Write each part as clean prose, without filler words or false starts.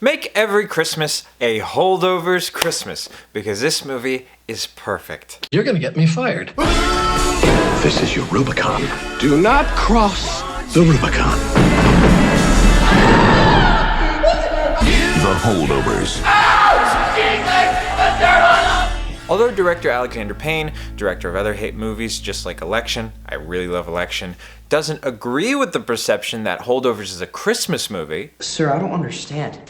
Make every Christmas a Holdovers Christmas, because this movie is perfect. You're gonna get me fired. This is your Rubicon. Do not cross the Rubicon. The Holdovers. Although director Alexander Payne, director of other hit movies just like Election, I really love Election, doesn't agree with the perception that Holdovers is a Christmas movie. Sir, I don't understand.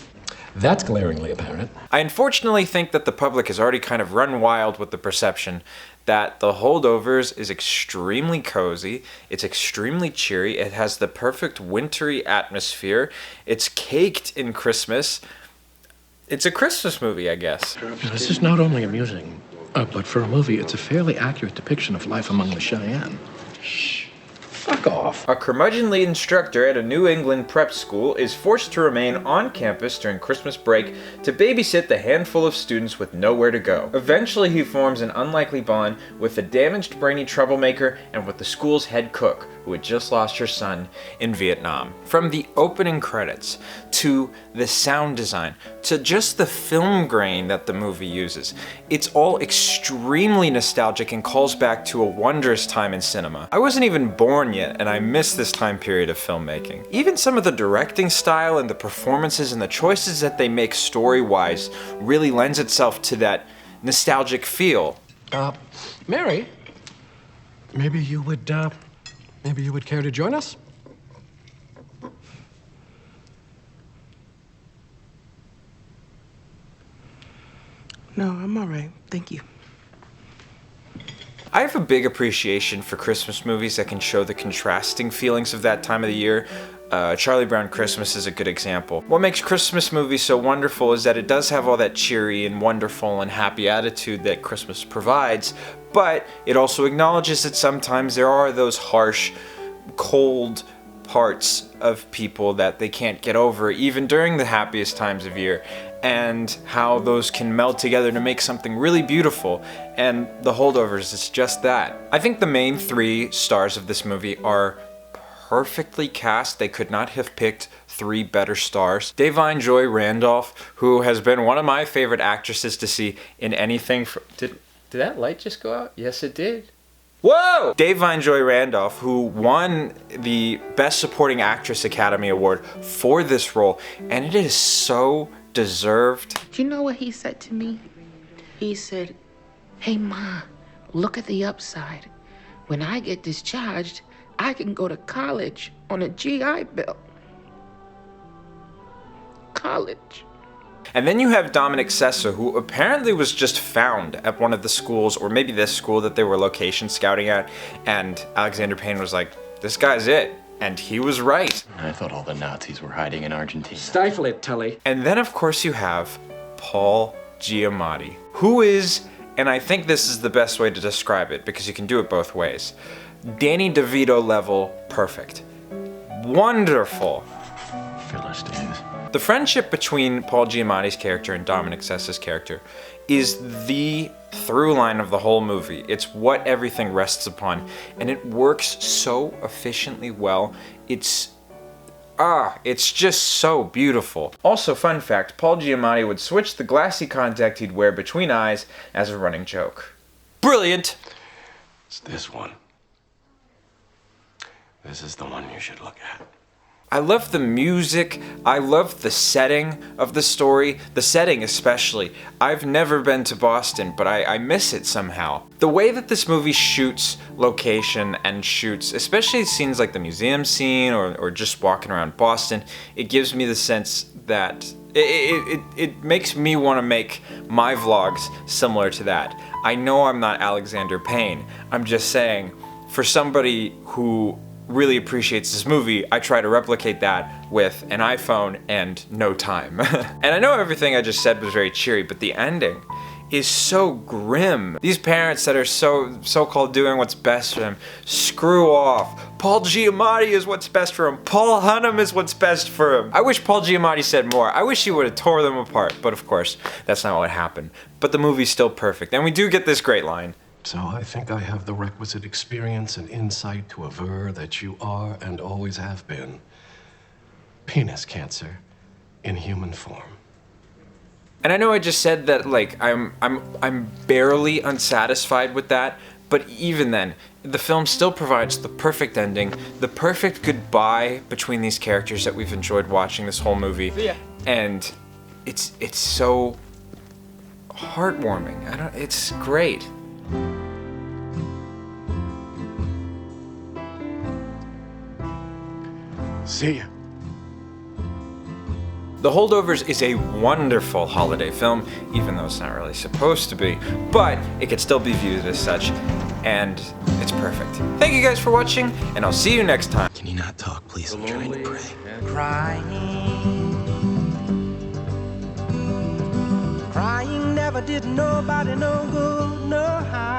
That's glaringly apparent. I unfortunately think that the public has already kind of run wild with the perception that The Holdovers is extremely cozy, it's extremely cheery, it has the perfect wintry atmosphere, it's caked in Christmas. It's a Christmas movie, I guess. This is not only amusing, but for a movie, it's a fairly accurate depiction of life among the Cheyenne. Shh. Fuck off. A curmudgeonly instructor at a New England prep school is forced to remain on campus during Christmas break to babysit the handful of students with nowhere to go. Eventually, he forms an unlikely bond with the damaged, brainy troublemaker and with the school's head cook, who had just lost her son in Vietnam. From the opening credits, to the sound design, to just the film grain that the movie uses, it's all extremely nostalgic and calls back to a wondrous time in cinema. I wasn't even born yet, and I miss this time period of filmmaking. Even some of the directing style and the performances and the choices that they make story-wise really lends itself to that nostalgic feel. Mary, maybe you would care to join us? No, I'm all right. Thank you. I have a big appreciation for Christmas movies that can show the contrasting feelings of that time of the year. Charlie Brown Christmas is a good example. What makes Christmas movies so wonderful is that it does have all that cheery and wonderful and happy attitude that Christmas provides, but it also acknowledges that sometimes there are those harsh, cold parts of people that they can't get over even during the happiest times of year, and how those can meld together to make something really beautiful, and The Holdovers is just that. I think the main three stars of this movie are perfectly cast. They could not have picked three better stars. Da'Vine Joy Randolph, who has been one of my favorite actresses to see in anything. Did that light just go out? Yes, it did. Whoa! Da'Vine Joy Randolph, who won the Best Supporting Actress Academy Award for this role, and it is so deserved. You know what he said to me? He said, "Hey, Ma, look at the upside. When I get discharged, I can go to college on a GI Bill." College. And then you have Dominic Sessa, who apparently was just found at one of the schools, or maybe this school that they were location scouting at, and Alexander Payne was like, this guy's it. And he was right. I thought all the Nazis were hiding in Argentina. Stifle it, Tully. And then of course you have Paul Giamatti, who is, and I think this is the best way to describe it because you can do it both ways, Danny DeVito level perfect. Wonderful. Philistines. The friendship between Paul Giamatti's character and Dominic Sessa's character is the through line of the whole movie. It's what everything rests upon, and it works so efficiently well. It's just so beautiful. Also, fun fact, Paul Giamatti would switch the glassy contact he'd wear between eyes as a running joke. Brilliant! It's this one. This is the one you should look at. I love the music, I love the setting of the story, the setting especially. I've never been to Boston, but I miss it somehow. The way that this movie shoots location and shoots, especially scenes like the museum scene or just walking around Boston, it gives me the sense that it makes me want to make my vlogs similar to that. I know I'm not Alexander Payne, I'm just saying, for somebody who really appreciates this movie, I try to replicate that with an iPhone and no time. And I know everything I just said was very cheery, but the ending is so grim. These parents that are so-called doing what's best for them, screw off. Paul Giamatti is what's best for him. Paul Hunnam is what's best for him. I wish Paul Giamatti said more. I wish he would have tore them apart, but of course, that's not what happened. But the movie's still perfect, and we do get this great line. So I think I have the requisite experience and insight to aver that you are and always have been penis cancer in human form. And I know I just said that, like, I'm barely unsatisfied with that, but even then, the film still provides the perfect ending, the perfect goodbye between these characters that we've enjoyed watching this whole movie. Yeah. And it's so heartwarming. It's great. See ya. The Holdovers is a wonderful holiday film, even though it's not really supposed to be, but it could still be viewed as such, and it's perfect. Thank you guys for watching, and I'll see you next time. Can you not talk, please? I'm trying to pray. Crying never did nobody no good, no how.